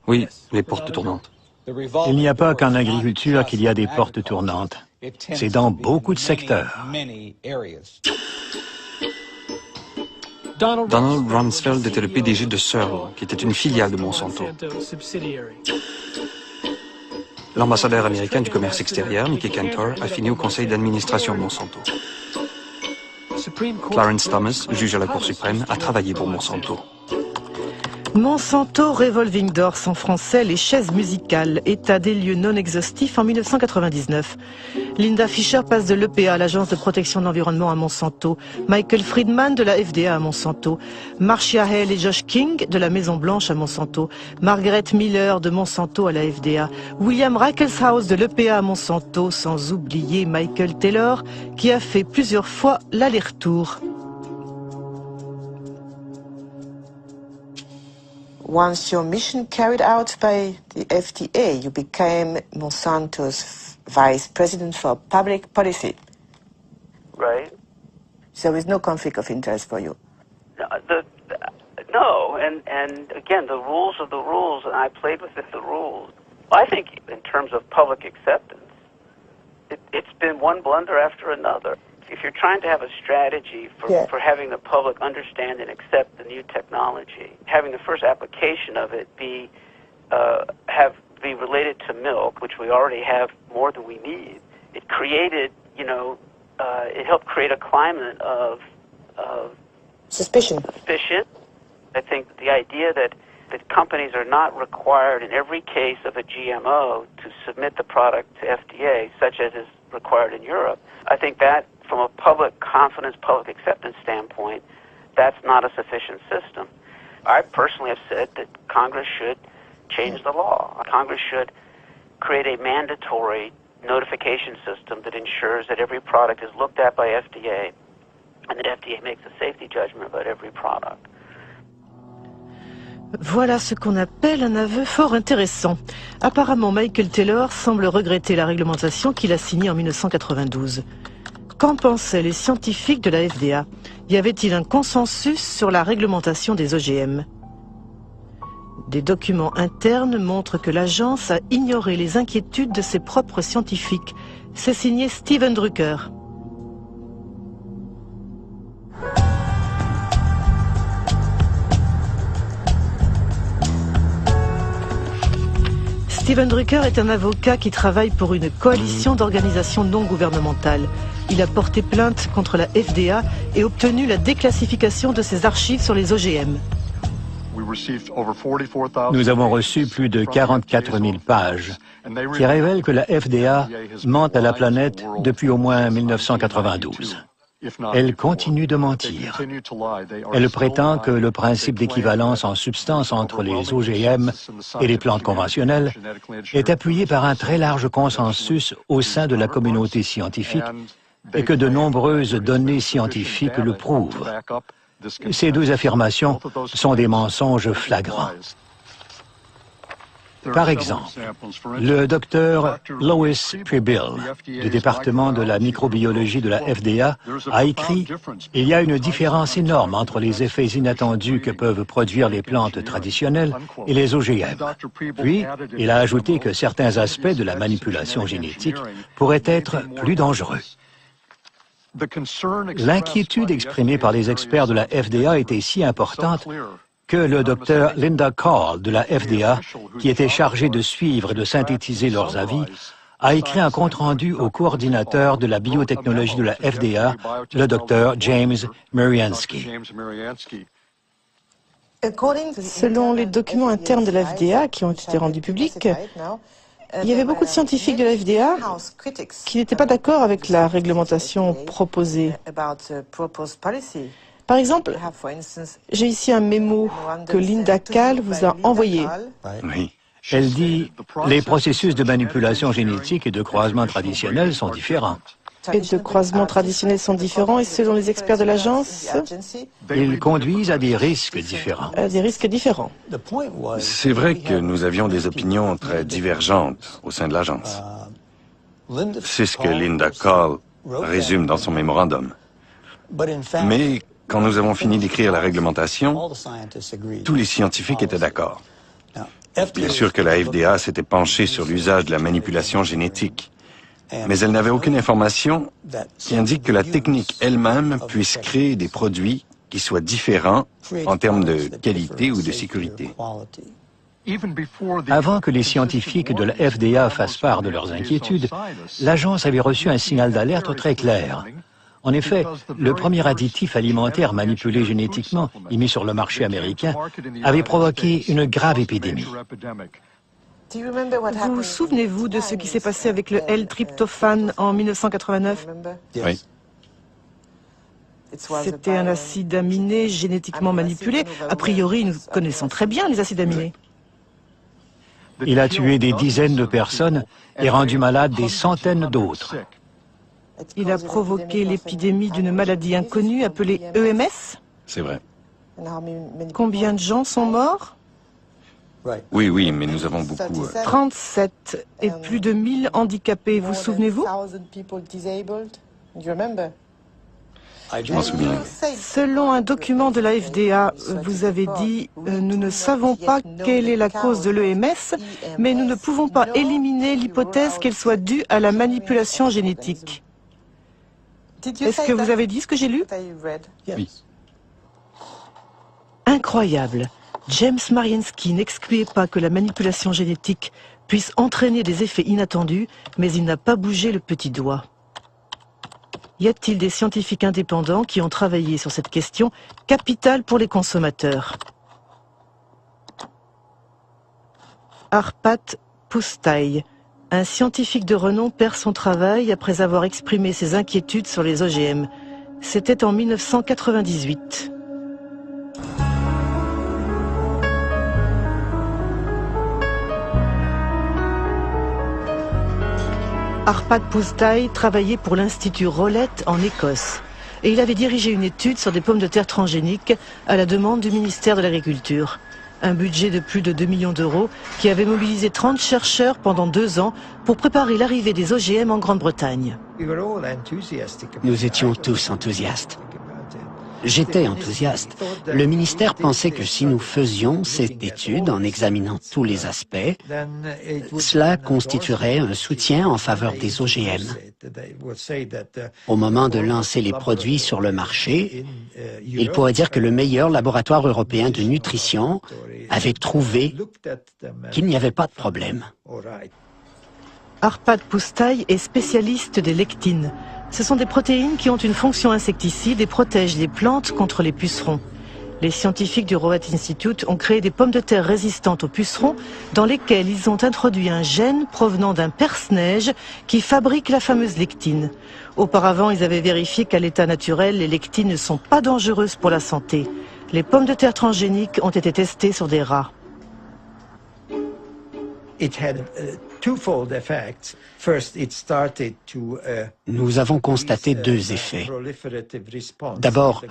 Oui, les portes tournantes. Il n'y a pas qu'en agriculture qu'il y a des portes tournantes. C'est dans beaucoup de secteurs. Donald Rumsfeld était le PDG de Searle, qui était une filiale de Monsanto. L'ambassadeur américain du commerce extérieur, Mickey Cantor, a fini au conseil d'administration de Monsanto. Clarence Thomas, juge à la Cour suprême, a travaillé pour Monsanto. Monsanto Revolving Doors, en français les chaises musicales, état des lieux non exhaustif en 1999. Linda Fisher passe de l'EPA, l'agence de protection de l'environnement, à Monsanto. Michael Friedman de la FDA à Monsanto. Marcia Hale et Josh King de la Maison Blanche à Monsanto. Margaret Miller de Monsanto à la FDA. William Reichelshaus de l'EPA à Monsanto, sans oublier Michael Taylor qui a fait plusieurs fois l'aller-retour. Once your mission carried out by the FDA, you became Monsanto's vice president for public policy. Right. So there is no conflict of interest for you. No, and again, the rules are the rules, and I played within the rules. I think in terms of public acceptance, it's been one blunder after another. If you're trying to have a strategy for having the public understand and accept the new technology, having the first application of it be related to milk, which we already have more than we need, it created, it helped create a climate of suspicion. I think the idea that companies are not required in every case of a GMO to submit the product to FDA, such as is required in Europe, I think that from a public confidence, public acceptance standpoint, that's not a sufficient system. I personally have said that Congress should change the law. Congress should create a mandatory notification system that ensures that every product is looked at by FDA and that FDA makes a safety judgment about every product. Voilà ce qu'on appelle un aveu fort intéressant. Apparemment, Michael Taylor semble regretter la réglementation qu'il a signée en 1992. Qu'en pensaient les scientifiques de la FDA? Y avait-il un consensus sur la réglementation des OGM? Des documents internes montrent que l'agence a ignoré les inquiétudes de ses propres scientifiques. C'est signé Steven Drucker. Steven Drucker est un avocat qui travaille pour une coalition d'organisations non gouvernementales. Il a porté plainte contre la FDA et obtenu la déclassification de ses archives sur les OGM. Nous avons reçu plus de 44 000 pages qui révèlent que la FDA ment à la planète depuis au moins 1992. Elle continue de mentir. Elle prétend que le principe d'équivalence en substance entre les OGM et les plantes conventionnelles est appuyé par un très large consensus au sein de la communauté scientifique et que de nombreuses données scientifiques le prouvent. Ces deux affirmations sont des mensonges flagrants. Par exemple, le docteur Lois Prebill, du département de la microbiologie de la FDA, a écrit « Il y a une différence énorme entre les effets inattendus que peuvent produire les plantes traditionnelles et les OGM. » Puis, il a ajouté que certains aspects de la manipulation génétique pourraient être plus dangereux. L'inquiétude exprimée par les experts de la FDA était si importante que le docteur Linda Call de la FDA, qui était chargé de suivre et de synthétiser leurs avis, a écrit un compte-rendu au coordinateur de la biotechnologie de la FDA, le docteur James Mariansky. Selon les documents internes de la FDA qui ont été rendus publics, il y avait beaucoup de scientifiques de la FDA qui n'étaient pas d'accord avec la réglementation proposée. Par exemple, j'ai ici un mémo que Linda Kahl vous a envoyé. Oui. Elle dit « Les processus de manipulation génétique et de croisement traditionnel sont différents. » Et de croisements traditionnels sont différents et selon les experts de l'agence, Ils conduisent à des risques différents. des risques différents. C'est vrai que nous avions des opinions très divergentes au sein de l'agence. C'est ce que Linda Kahl résume dans son mémorandum. Mais quand nous avons fini d'écrire la réglementation, tous les scientifiques étaient d'accord. Bien sûr que la FDA s'était penchée sur l'usage de la manipulation génétique, mais elle n'avait aucune information qui indique que la technique elle-même puisse créer des produits qui soient différents en termes de qualité ou de sécurité. Avant que les scientifiques de la FDA fassent part de leurs inquiétudes, l'agence avait reçu un signal d'alerte très clair. En effet, le premier additif alimentaire manipulé génétiquement et mis sur le marché américain avait provoqué une grave épidémie. Vous souvenez-vous de ce qui s'est passé avec le L-tryptophane en 1989? Oui. C'était un acide aminé génétiquement manipulé. A priori, nous connaissons très bien les acides aminés. Il a tué des dizaines de personnes et rendu malades des centaines d'autres. Il a provoqué l'épidémie d'une maladie inconnue appelée EMS. C'est vrai. Combien de gens sont morts? Oui, oui, mais nous avons beaucoup... 37 et plus de 1000 handicapés, vous souvenez-vous? Je m'en souviens. Selon un document de la FDA, vous avez dit « Nous ne savons pas quelle est la cause de l'EMS, mais nous ne pouvons pas éliminer l'hypothèse qu'elle soit due à la manipulation génétique ». Est-ce que vous avez dit ce que j'ai lu? Oui. Incroyable. James Mariensky n'excluait pas que la manipulation génétique puisse entraîner des effets inattendus, mais il n'a pas bougé le petit doigt. Y a-t-il des scientifiques indépendants qui ont travaillé sur cette question capitale pour les consommateurs? Arpat Pusztai, un scientifique de renom, perd son travail après avoir exprimé ses inquiétudes sur les OGM. C'était en 1998. Arpat Pusztai travaillait pour l'Institut Rowlett en Écosse et il avait dirigé une étude sur des pommes de terre transgéniques à la demande du ministère de l'Agriculture. Un budget de plus de 2 millions d'euros qui avait mobilisé 30 chercheurs pendant 2 ans pour préparer l'arrivée des OGM en Grande-Bretagne. Nous étions tous enthousiastes. J'étais enthousiaste. Le ministère pensait que si nous faisions cette étude en examinant tous les aspects, cela constituerait un soutien en faveur des OGM. Au moment de lancer les produits sur le marché, il pourrait dire que le meilleur laboratoire européen de nutrition avait trouvé qu'il n'y avait pas de problème. Arpat Pusztai est spécialiste des lectines. Ce sont des protéines qui ont une fonction insecticide et protègent les plantes contre les pucerons. Les scientifiques du Rowlett Institute ont créé des pommes de terre résistantes aux pucerons dans lesquelles ils ont introduit un gène provenant d'un perce-neige qui fabrique la fameuse lectine. Auparavant, ils avaient vérifié qu'à l'état naturel, les lectines ne sont pas dangereuses pour la santé. Les pommes de terre transgéniques ont été testées sur des rats. Nous avons constaté 2 effets. D'abord,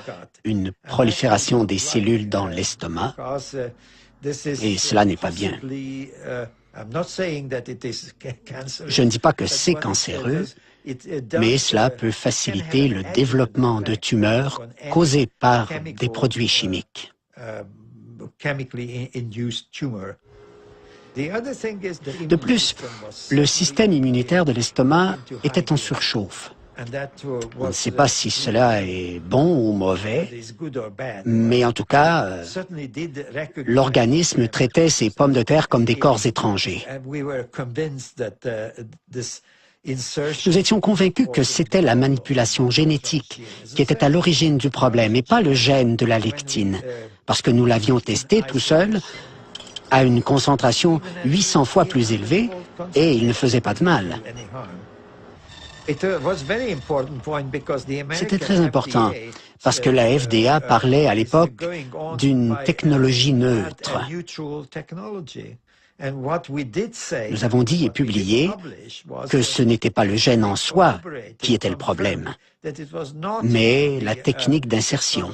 une prolifération des cellules dans l'estomac, et cela n'est pas bien. Je ne dis pas que c'est cancéreux, mais cela peut faciliter le développement de tumeurs causées par des produits chimiques. De plus, le système immunitaire de l'estomac était en surchauffe. On ne sait pas si cela est bon ou mauvais, mais en tout cas, l'organisme traitait ces pommes de terre comme des corps étrangers. Nous étions convaincus que c'était la manipulation génétique qui était à l'origine du problème et pas le gène de la lectine, parce que nous l'avions testé tout seul à une concentration 800 fois plus élevée et il ne faisait pas de mal. C'était très important parce que la FDA parlait à l'époque d'une technologie neutre. Nous avons dit et publié que ce n'était pas le gène en soi qui était le problème, mais la technique d'insertion.